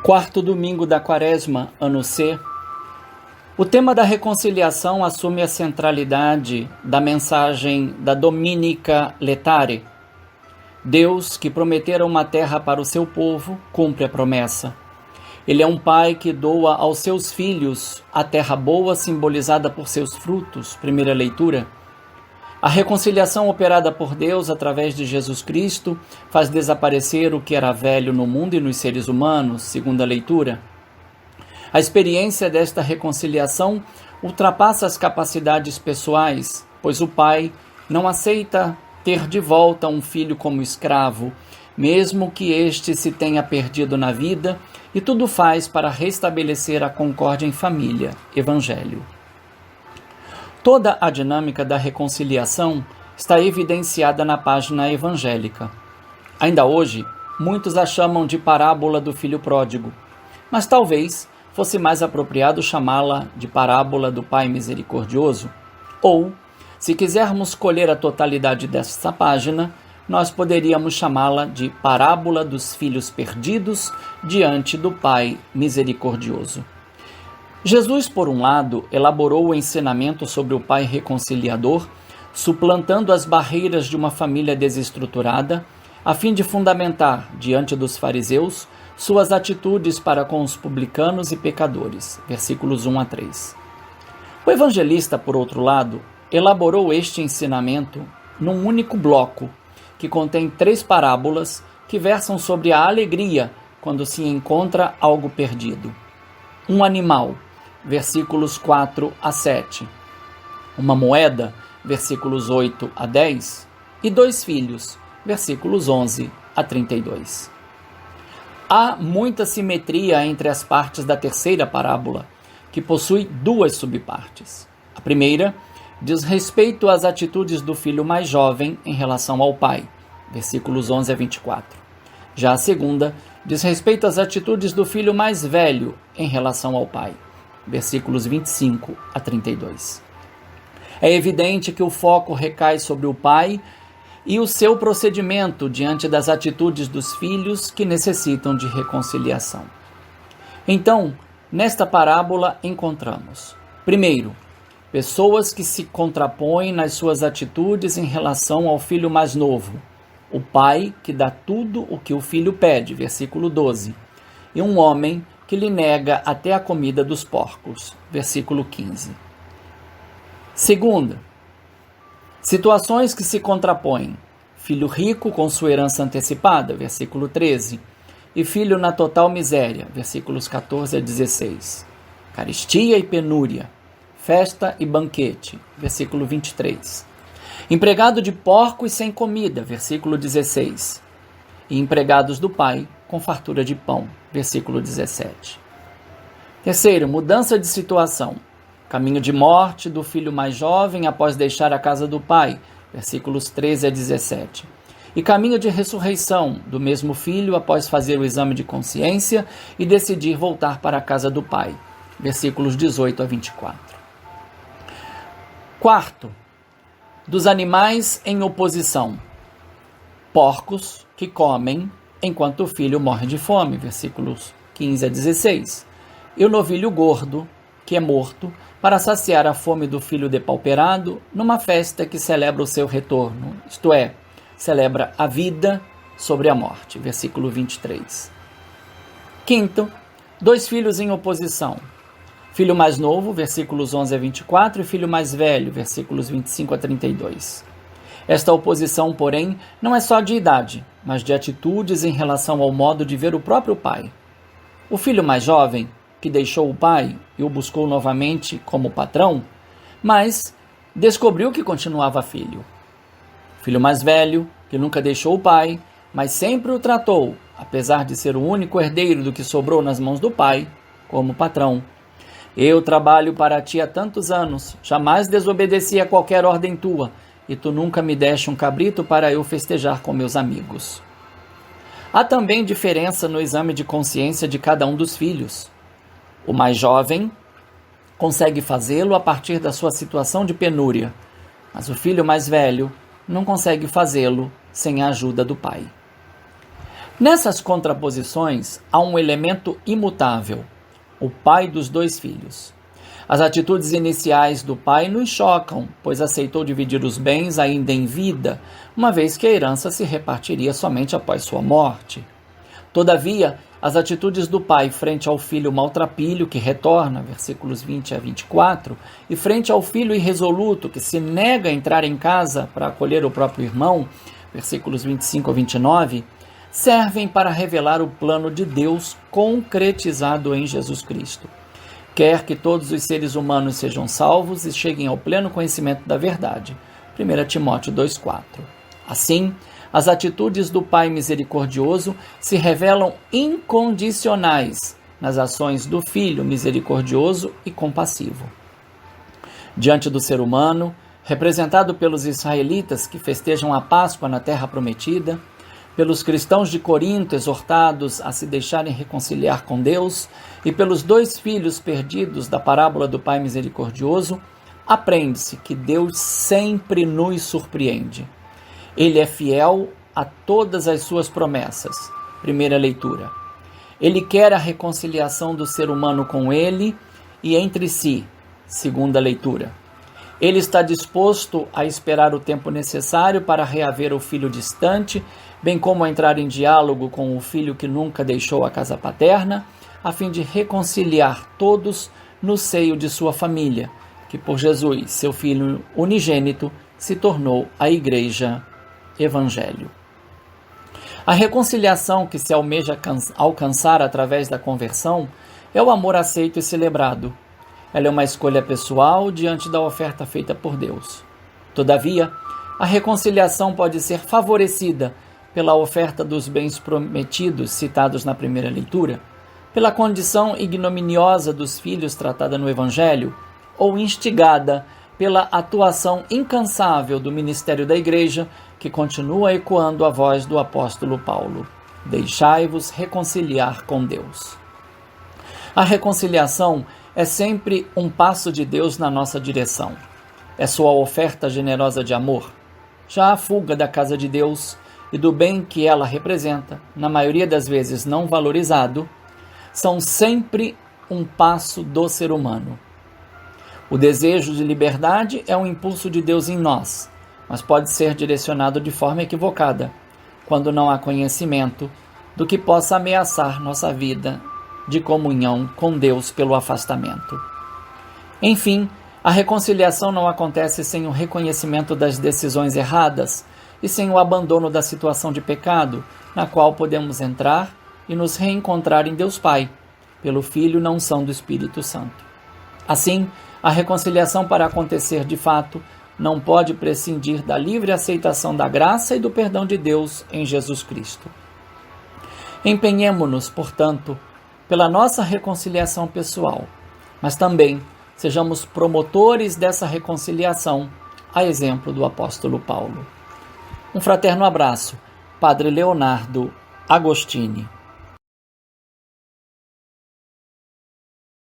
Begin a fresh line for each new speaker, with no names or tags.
Quarto domingo da Quaresma, ano C. O tema da reconciliação assume a centralidade da mensagem da Dominica Laetare. Deus, que prometera uma terra para o seu povo, cumpre a promessa. Ele é um pai que doa aos seus filhos a terra boa, simbolizada por seus frutos. Primeira leitura. A reconciliação operada por Deus através de Jesus Cristo faz desaparecer o que era velho no mundo e nos seres humanos. Segunda leitura. A experiência desta reconciliação ultrapassa as capacidades pessoais, pois o pai não aceita ter de volta um filho como escravo, mesmo que este se tenha perdido na vida, e tudo faz para restabelecer a concórdia em família. Evangelho. Toda a dinâmica da reconciliação está evidenciada na página evangélica. Ainda hoje, muitos a chamam de parábola do filho pródigo, mas talvez fosse mais apropriado chamá-la de parábola do Pai misericordioso, ou, se quisermos colher a totalidade desta página, nós poderíamos chamá-la de parábola dos filhos perdidos diante do Pai misericordioso. Jesus, por um lado, elaborou o ensinamento sobre o Pai reconciliador, suplantando as barreiras de uma família desestruturada, a fim de fundamentar, diante dos fariseus, suas atitudes para com os publicanos e pecadores. Versículos 1 a 3. O evangelista, por outro lado, elaborou este ensinamento num único bloco, que contém 3 parábolas que versam sobre a alegria quando se encontra algo perdido. Um animal, versículos 4 a 7. Uma moeda, versículos 8 a 10. E 2 filhos, versículos 11 a 32. Há muita simetria entre as partes da terceira parábola, que possui 2 subpartes. A primeira diz respeito às atitudes do filho mais jovem em relação ao pai, versículos 11 a 24. Já a segunda diz respeito às atitudes do filho mais velho em relação ao pai, versículos 25 a 32. É evidente que o foco recai sobre o pai e o seu procedimento diante das atitudes dos filhos que necessitam de reconciliação. Então, nesta parábola encontramos, primeiro, pessoas que se contrapõem nas suas atitudes em relação ao filho mais novo, o pai que dá tudo o que o filho pede, versículo 12, e um homem que lhe nega até a comida dos porcos, versículo 15. Segunda, situações que se contrapõem, filho rico com sua herança antecipada, versículo 13, e filho na total miséria, versículos 14 a 16. Carestia e penúria, festa e banquete, versículo 23. Empregado de porcos sem comida, versículo 16. E empregados do pai com fartura de pão, versículo 17. Terceiro, mudança de situação. Caminho de morte do filho mais jovem após deixar a casa do pai, versículos 13 a 17. E caminho de ressurreição do mesmo filho após fazer o exame de consciência e decidir voltar para a casa do pai, versículos 18 a 24. Quarto, dos animais em oposição. Porcos que comem enquanto o filho morre de fome, versículos 15 a 16. E o novilho gordo, que é morto, para saciar a fome do filho depauperado, numa festa que celebra o seu retorno, isto é, celebra a vida sobre a morte, versículo 23. Quinto, 2 filhos em oposição. Filho mais novo, versículos 11 a 24, e filho mais velho, versículos 25 a 32. Esta oposição, porém, não é só de idade, mas de atitudes em relação ao modo de ver o próprio pai. O filho mais jovem, que deixou o pai e o buscou novamente como patrão, mas descobriu que continuava filho. O filho mais velho, que nunca deixou o pai, mas sempre o tratou, apesar de ser o único herdeiro do que sobrou nas mãos do pai, como patrão. Eu trabalho para ti há tantos anos, jamais desobedeci a qualquer ordem tua, e tu nunca me deste um cabrito para eu festejar com meus amigos. Há também diferença no exame de consciência de cada um dos filhos. O mais jovem consegue fazê-lo a partir da sua situação de penúria, mas o filho mais velho não consegue fazê-lo sem a ajuda do pai. Nessas contraposições, há um elemento imutável: o pai dos dois filhos. As atitudes iniciais do pai nos chocam, pois aceitou dividir os bens ainda em vida, uma vez que a herança se repartiria somente após sua morte. Todavia, as atitudes do pai frente ao filho maltrapilho, que retorna, versículos 20 a 24, e frente ao filho irresoluto, que se nega a entrar em casa para acolher o próprio irmão, versículos 25 a 29, servem para revelar o plano de Deus concretizado em Jesus Cristo. Quer que todos os seres humanos sejam salvos e cheguem ao pleno conhecimento da verdade. 1 Timóteo 2,4. Assim, as atitudes do Pai misericordioso se revelam incondicionais nas ações do Filho misericordioso e compassivo. Diante do ser humano, representado pelos israelitas que festejam a Páscoa na Terra Prometida, pelos cristãos de Corinto exortados a se deixarem reconciliar com Deus e pelos dois filhos perdidos da parábola do Pai misericordioso, aprende-se que Deus sempre nos surpreende. Ele é fiel a todas as suas promessas. Primeira leitura. Ele quer a reconciliação do ser humano com ele e entre si. Segunda leitura. Ele está disposto a esperar o tempo necessário para reaver o filho distante, bem como a entrar em diálogo com o filho que nunca deixou a casa paterna, a fim de reconciliar todos no seio de sua família, que por Jesus, seu Filho unigênito, se tornou a Igreja Evangelho. A reconciliação que se almeja alcançar através da conversão é o amor aceito e celebrado. Ela é uma escolha pessoal diante da oferta feita por Deus. Todavia, a reconciliação pode ser favorecida pela oferta dos bens prometidos citados na primeira leitura, pela condição ignominiosa dos filhos tratada no Evangelho, ou instigada pela atuação incansável do ministério da Igreja, que continua ecoando a voz do apóstolo Paulo: deixai-vos reconciliar com Deus. A reconciliação é sempre um passo de Deus na nossa direção. É sua oferta generosa de amor. Já a fuga da casa de Deus e do bem que ela representa, na maioria das vezes não valorizado, são sempre um passo do ser humano. O desejo de liberdade é um impulso de Deus em nós, mas pode ser direcionado de forma equivocada, quando não há conhecimento do que possa ameaçar nossa vida de comunhão com Deus pelo afastamento. Enfim, a reconciliação não acontece sem o reconhecimento das decisões erradas e sem o abandono da situação de pecado, na qual podemos entrar e nos reencontrar em Deus Pai, pelo Filho na unção do Espírito Santo. Assim, a reconciliação, para acontecer de fato, não pode prescindir da livre aceitação da graça e do perdão de Deus em Jesus Cristo. Empenhemo-nos, portanto, pela nossa reconciliação pessoal, mas também sejamos promotores dessa reconciliação, a exemplo do apóstolo Paulo. Um fraterno abraço, Padre Leonardo Agostini.